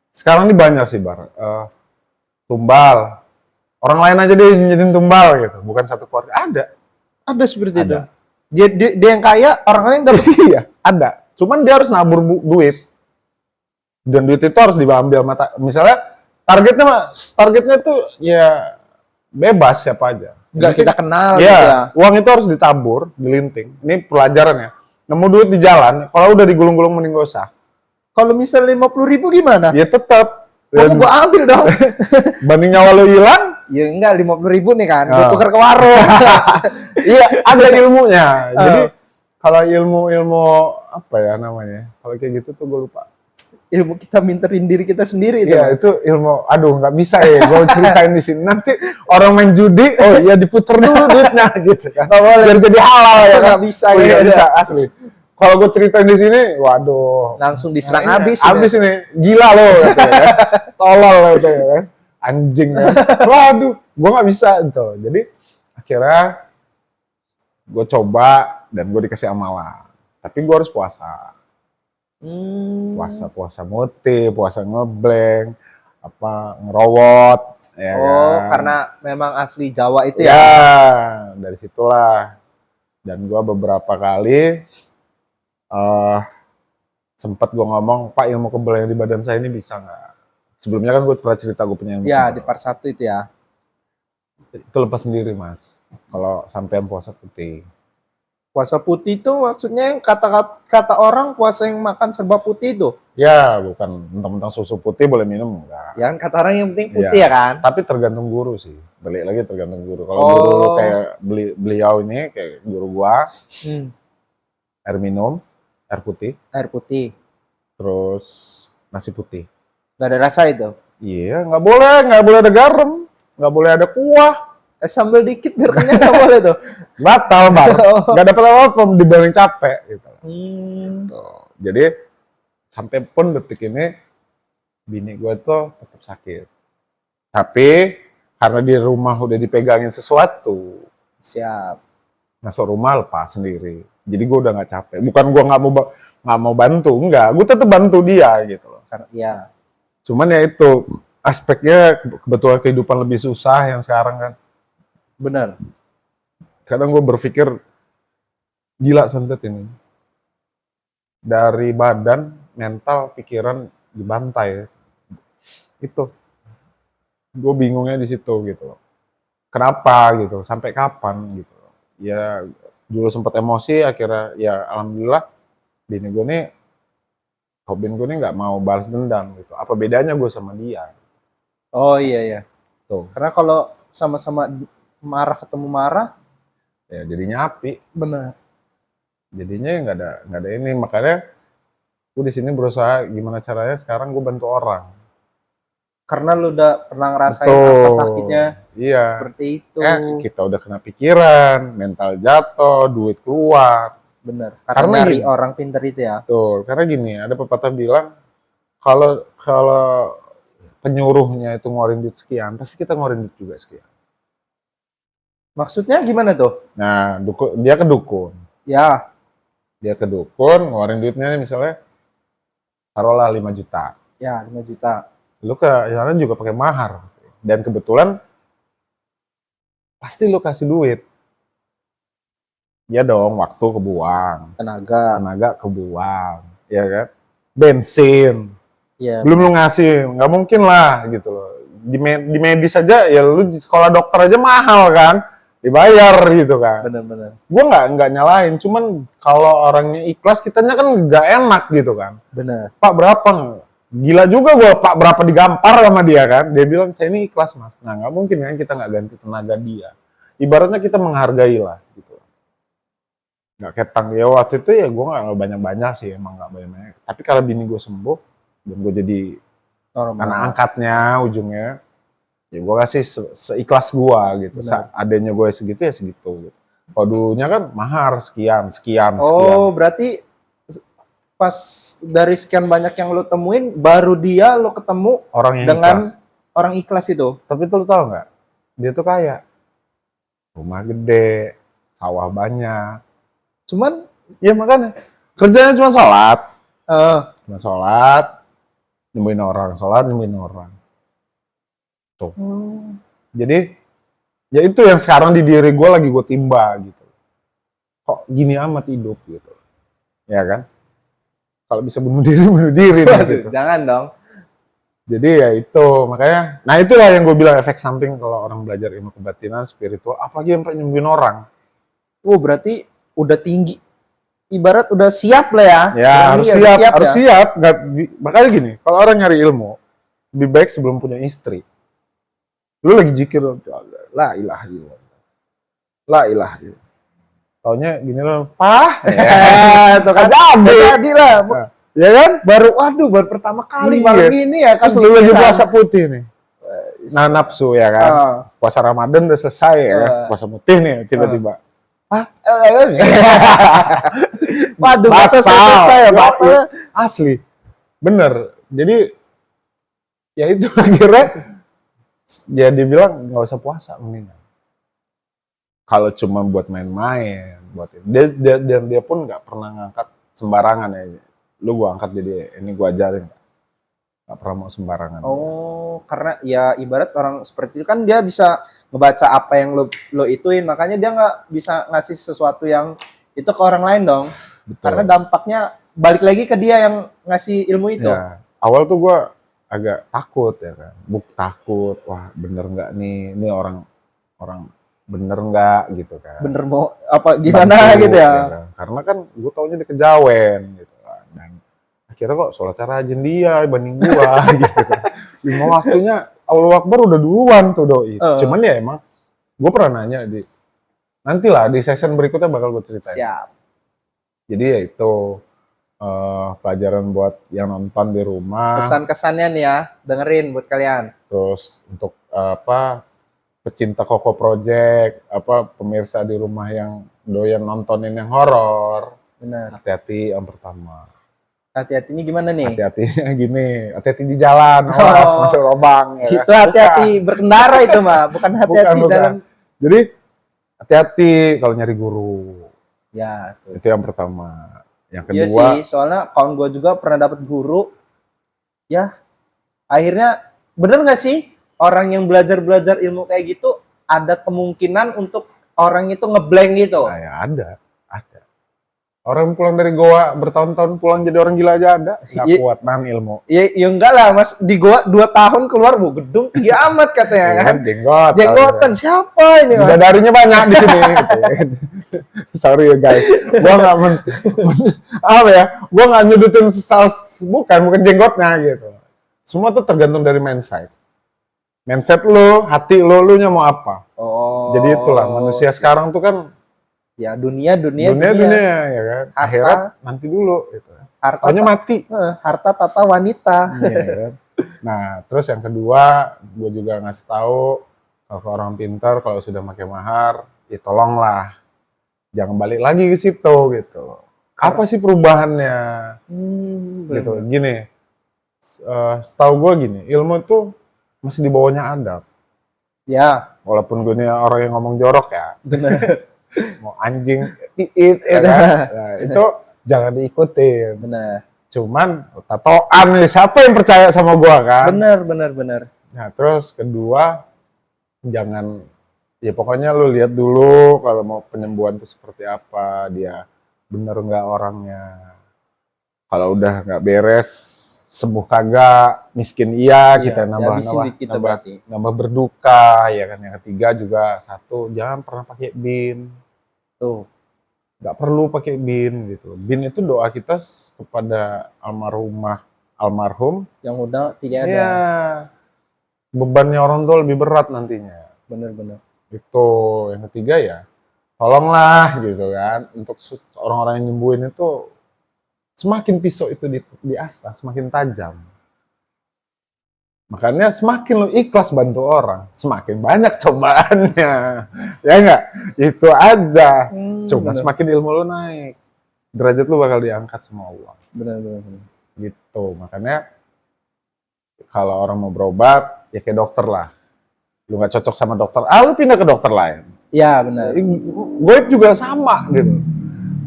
Sekarang ini banyak sih, Bar. Tumbal. Orang lain aja dia jadiin tumbal gitu. Bukan satu keluarga. Ada seperti itu. Ada. Dia yang kaya, orang lain dapat. Iya, ada. Cuman dia harus nabur duit. Dan duit itu harus diambil mata. Misalnya targetnya tuh ya bebas siapa aja. Nggak kita kenal Iya, gitu ya. uang itu harus ditabur, dilinting. Ini pelajaran ya. Nemu duit di jalan, kalau udah digulung-gulung mending gak usah. Kalau misal 50.000 gimana? Ya tetap. Kamu gua ambil dong. Banding nyawa lo hilang, Ya enggak, 50.000 nih kan. Oh. Gua tuker ke warung. iya ada ilmunya. Jadi kalau ilmu apa ya namanya? Kalau kayak gitu tuh gue lupa. Ilmu kita minterin diri kita sendiri itu. Iya itu ilmu. Aduh nggak bisa ya. Gue ceritain di sini. Nanti orang main judi, oh iya diputer dulu duitnya gitu kan. Nggak boleh. Biar jadi halal ya Itu kan. nggak bisa, Oh, iya, ya. bisa asli. Kalau gue ceritain di sini, waduh. Langsung diserang Iya, habis. Habis ini. Gila lo gitu ya. Tolol gitu ya kan. Anjing ya. Waduh, gue nggak bisa gitu. Jadi akhirnya gue coba dan gue dikasih amalan. Tapi gue harus puasa. Puasa mutih, puasa ngeblank, apa ngerowot. Ya Oh, kan? karena memang asli Jawa itu Ya, ya. dari situlah. Dan gue beberapa kali sempat gue ngomong, Pak ilmu kebal yang di badan saya ini bisa nggak? Sebelumnya kan gue pernah cerita gue punya ilmu Ya, kebal. di part 1 itu ya. Itu lepas sendiri mas. Kalau sampean puasa putih. Puasa putih itu maksudnya yang kata orang puasa yang makan serba putih itu. Ya, bukan mentang-mentang susu putih boleh minum enggak. Ya kan kata orang yang penting putih Iya. ya kan. Tapi tergantung guru sih. Balik lagi tergantung guru. Kalau Oh. guru lu kayak beliau ini kayak guru gua, air minum, air putih, Air putih. terus nasi putih. Gak ada rasa itu. Iya, nggak boleh ada garam, nggak boleh ada kuah. Sambal dikit biar kenyang nggak boleh tuh. Batal bang, Oh. nggak dapat apa-apa dibanding capek gitu. Hmm. Tuh. Jadi sampai pun detik ini bini gue tuh tetap sakit. Tapi karena di rumah udah dipegangin sesuatu, Siap. masuk rumah lepas sendiri. Jadi gue udah nggak capek. Bukan gue nggak mau bantu, enggak. Gue tetap bantu dia gitu loh. Karena ya. Cuman ya itu aspeknya kebetulan kehidupan lebih susah yang sekarang kan. Benar. Kadang gue berpikir gila santet ini. Dari badan, mental, pikiran dibantai. Itu. Gue bingungnya di situ gitu. Kenapa gitu? Sampai kapan gitu? Ya dulu sempat emosi, akhirnya ya alhamdulillah bini gue nih, Robin gue nih nggak mau balas dendam gitu. Apa bedanya gue sama dia? Oh iya ya. Tuh. Karena kalau sama-sama marah ketemu marah, Ya jadinya api. benar. Jadinya nggak ada ini. Makanya gue di sini berusaha gimana caranya sekarang gue bantu orang. Karena lu udah pernah ngerasain Betul. apa sakitnya Iya. seperti itu. Kita udah kena pikiran, mental jatuh, duit keluar. Benar. Karena Karena nyari gini. orang pinter itu ya. Betul. Karena gini, ada pepatah bilang kalau penyuruhnya itu ngeluarin duit sekian, pasti kita ngeluarin duit juga sekian. Maksudnya gimana tuh? Nah, dia ke dukun. Ya, Dia ke dukun, ngeluarin duitnya misalnya taruhlah 5 juta. ya 5 juta. Lu ke sana juga pakai mahar. Dan kebetulan pasti lu kasih duit. Ya dong, waktu kebuang, tenaga kebuang, ya kan? Bensin, Ya, belum lu ngasih, nggak mungkin lah gitu loh. Di medis aja, ya lu di sekolah dokter aja mahal kan, dibayar gitu kan. bener-bener. Gue nggak nyalain, cuman kalau orangnya ikhlas, kitanya kan nggak enak gitu kan. Bener. Pak berapa? Gila juga gue, Pak berapa digampar sama dia kan. Dia bilang, saya ini ikhlas mas. Nah nggak mungkin kan kita nggak ganti tenaga dia. Ibaratnya kita menghargai lah gitu. Nggak ketang. Ya waktu itu ya gue nggak banyak-banyak sih, emang nggak banyak-banyak. Tapi kalau bini gue sembuh, dan gue jadi anak angkatnya ujungnya, ya gue kasih seikhlas gue gitu. Adanya gue segitu ya segitu gitu. Kalau dulunya kan mahar sekian. Oh, berarti pas dari sekian banyak yang lo temuin, baru dia lo ketemu orang yang dengan ikhlas. orang ikhlas itu. Tapi tuh lo tau nggak? Dia tuh kaya. Rumah gede, sawah banyak. Cuman, ya makanya, kerjanya cuma sholat. Cuma sholat, nyembuhin orang. Sholat, nyembuhin orang. Tuh. Jadi, ya itu yang sekarang di diri gue lagi gue timba gitu. Kok gini amat hidup gitu. Ya kan? Kalau bisa bunuh diri gitu. Jangan dong. Jadi ya itu, makanya, nah itulah yang gue bilang efek samping kalau orang belajar ilmu kebatinan, spiritual, apalagi sampai nyembuhin orang. Oh, berarti udah tinggi. Ibarat udah siap lah ya. Ya, harus siap. Makanya gini, kalau orang nyari ilmu, lebih baik sebelum punya istri. Lu lagi zikir, la ilaha illallah. La ilaha illallah. Taunya gini loh, Pak. Tuh kan jadi lah. Ya kan? Baru pertama kali malam ini ya kan. Terus lu lagi puasa putih nih. Nah, nafsu ya kan. Puasa Ramadan udah selesai ya kan. Puasa putih nih tiba-tiba. Waduh, masa selesai ya, Bapak. Asli. Bener. Jadi ya itu akhirnya ya dia bilang nggak usah puasa mendingan. Kalau cuma buat main-main, buat dia pun nggak pernah ngangkat sembarangan ya. Lu gua angkat jadi ini gua ajarin. Nggak pernah mau sembarangan. Oh, karena ya ibarat orang seperti itu kan dia bisa ngebaca apa yang lo ituin, makanya dia nggak bisa ngasih sesuatu yang itu ke orang lain dong. Betul. Karena dampaknya balik lagi ke dia yang ngasih ilmu itu. Ya, awal tuh gua agak takut ya kan. Takut, wah bener nggak nih, ini orang bener nggak gitu kan. Bener mau apa gimana bantu, gitu ya. Kan. Karena kan gue taunya di Kejawen gitu kan. Dan akhirnya kok sholat rajin dia banding gua gitu kan. Lima waktunya Allahu Akbar udah duluan tuh doi. Cuman ya emang gue pernah nanya nantilah di session berikutnya bakal gue ceritain. Siap. Jadi ya itu pelajaran buat yang nonton di rumah. Kesan-kesannya nih ya, dengerin buat kalian. Terus untuk pecinta Koko Project, pemirsa di rumah yang doyan nontonin yang horor. Benar. Hati-hati yang pertama. Hati-hatinya gimana nih? Hati-hatinya gini, hati-hati di jalan, masuk lubang. Ya. Itu hati-hati berkendara itu mah, bukan hati-hati dalam. Jadi hati-hati kalau nyari guru. Ya. Itu yang pertama. Yang kedua. Iya sih, soalnya kawan gue juga pernah dapat guru. Ya, akhirnya bener nggak sih orang yang belajar ilmu kayak gitu ada kemungkinan untuk orang itu ngeblank gitu? Nah, ya ada. Orang pulang dari goa bertahun-tahun pulang jadi orang gila aja ada. Nggak kuat nahan ilmu. Ya enggak lah mas, di goa 2 tahun keluar gedung tinggi amat katanya kan. Jenggotan siapa ini? Bidadarinya banyak di sini. Gitu. Sorry ya guys, gua nggak gua nggak nyudutin bukan jenggotnya gitu. Semua tuh tergantung dari mindset lu, hati lu nya mau apa. Jadi itulah manusia sekarang tuh kan ya dunia ya kan. Akhirat nanti dulu gitu. Hartanya mati. Harta tata wanita. Iya, kan? Nah, terus yang kedua, gue juga ngasih tahu ke orang pintar kalau sudah pakai mahar, ya tolonglah jangan balik lagi ke situ gitu. Apa sih perubahannya? Gitu. Gini, setahu gue gini, ilmu itu masih di bawahnya adab. Ya, Walaupun gue ini orang yang ngomong jorok ya, benar. mau anjing, iit, ya kan? Nah, itu jangan diikutin. Benar. Cuman tatoan nih, siapa yang percaya sama gue kan? Benar. Nah, terus kedua, jangan, ya pokoknya lu lihat dulu kalau mau penyembuhan itu seperti apa, dia bener nggak orangnya. Kalau udah nggak beres, sembuh kagak, miskin iya, kita habisin duit kita berarti. nambah berduka, ya kan. Yang ketiga juga satu, jangan pernah pakai bin. Tuh. Nggak perlu pakai bin gitu. Bin itu doa kita kepada almarhum Yang udah tidak ada. Iya. Bebannya orang tua lebih berat nantinya. Benar. Itu yang ketiga ya, tolonglah gitu kan, untuk orang-orang yang nyembuhin itu, semakin pisau itu diasah, semakin tajam. Makanya semakin lo ikhlas bantu orang, semakin banyak cobaannya. Ya enggak? Itu aja. Coba Benar. semakin ilmu lo naik, derajat lo bakal diangkat sama Allah. Benar. Gitu. Makanya kalau orang mau berobat, ya kayak dokter lah. Lu nggak cocok sama dokter, lu pindah ke dokter lain. Ya, benar. Gue juga sama gitu.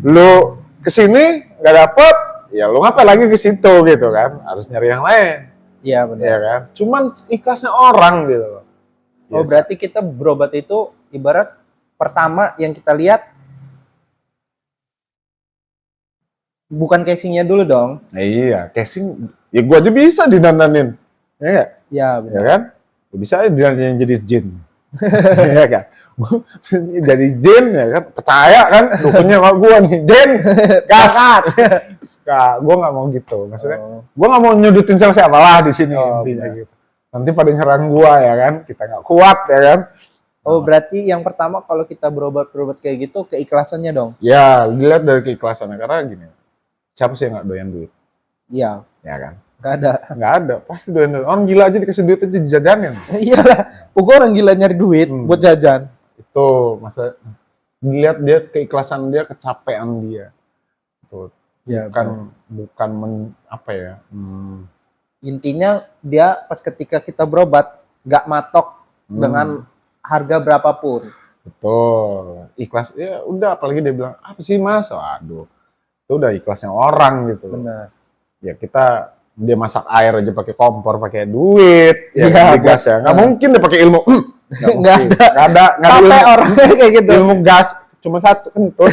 Lu kesini nggak dapet, ya lu ngapain lagi ke situ gitu kan? Harus nyari yang lain. Iya, benar. Ya kan? Cuman ikhlasnya orang gitu. Oh, berarti kita berobat itu ibarat pertama yang kita lihat bukan casingnya dulu dong. Nah, iya, casing, ya gue aja bisa didandanin. Ya nggak? Ya, Ya benar. kan? Gua bisa aja didandanin jadi jin. Ya kan? Dari jin, ya kan? Percaya kan? Dukunnya sama gue nih, jin, gas. Kak, gue nggak mau gitu. Maksudnya, gue nggak mau nyudutin siapa lah di sini intinya benar. gitu. Nanti pada nyerang gue ya kan? Kita nggak kuat ya kan? Oh, berarti yang pertama kalau kita berobat kayak gitu keikhlasannya dong. Ya, dilihat dari keikhlasannya. Karena gini, siapa sih yang nggak doyan duit? Iya, Ya kan? nggak ada. Nggak ada, pasti doyan duit. Orang gila aja dikasih duit aja dijajanin. Iyalah, pokoknya orang gila nyari duit buat jajan. Itu masa dilihat dia keikhlasan dia, kecapean dia. Tuh. Ya, bukan apa ya? Intinya dia pas ketika kita berobat nggak matok dengan harga berapapun. Betul. Ikhlas. Ya udah, apalagi dia bilang, "Apa sih, Mas?" Waduh. Itu udah ikhlasnya orang gitu. Benar. Ya dia masak air aja pakai kompor, pakai duit, ya Iya, kan, gas ya. Nggak mungkin dia pakai ilmu. Nggak ada. Nggak ada Sampai ilmu, orangnya kayak gitu. ilmu gas cuma satu kentut.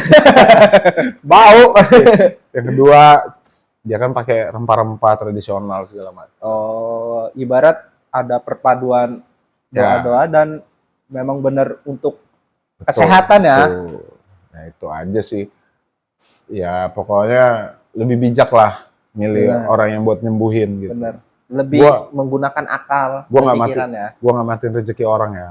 Bau pasti. Yang kedua, dia kan pakai rempah-rempah tradisional segala macam. Oh, ibarat ada perpaduan Ya. doa-doa dan memang benar untuk Betul, kesehatan ya. betul. Nah, itu aja sih. Ya, pokoknya lebih bijak lah milih Benar. orang yang buat nyembuhin gitu. Benar. Lebih menggunakan akal Gua nggak pikiran ya. Gua nggak matiin rezeki orang ya.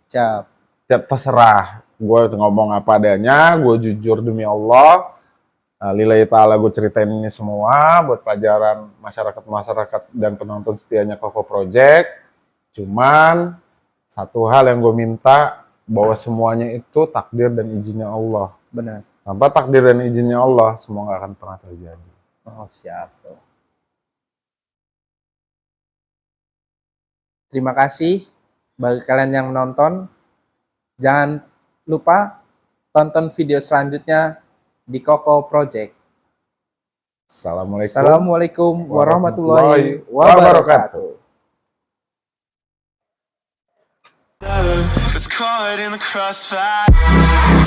Siap. Ya, terserah. Gue ngomong apa adanya, gue jujur demi Allah. Lillahi ta'ala gue ceritain ini semua buat pelajaran masyarakat dan penonton setianya Koko Project. Cuman satu hal yang gue minta, bahwa semuanya itu takdir dan izinnya Allah. Benar. Tanpa takdir dan izinnya Allah, semua nggak akan pernah terjadi. Oh, siap. Terima kasih bagi kalian yang menonton. Jangan lupa tonton video selanjutnya di Koko Project. Assalamualaikum warahmatullahi wabarakatuh. It's caught in the crossfire.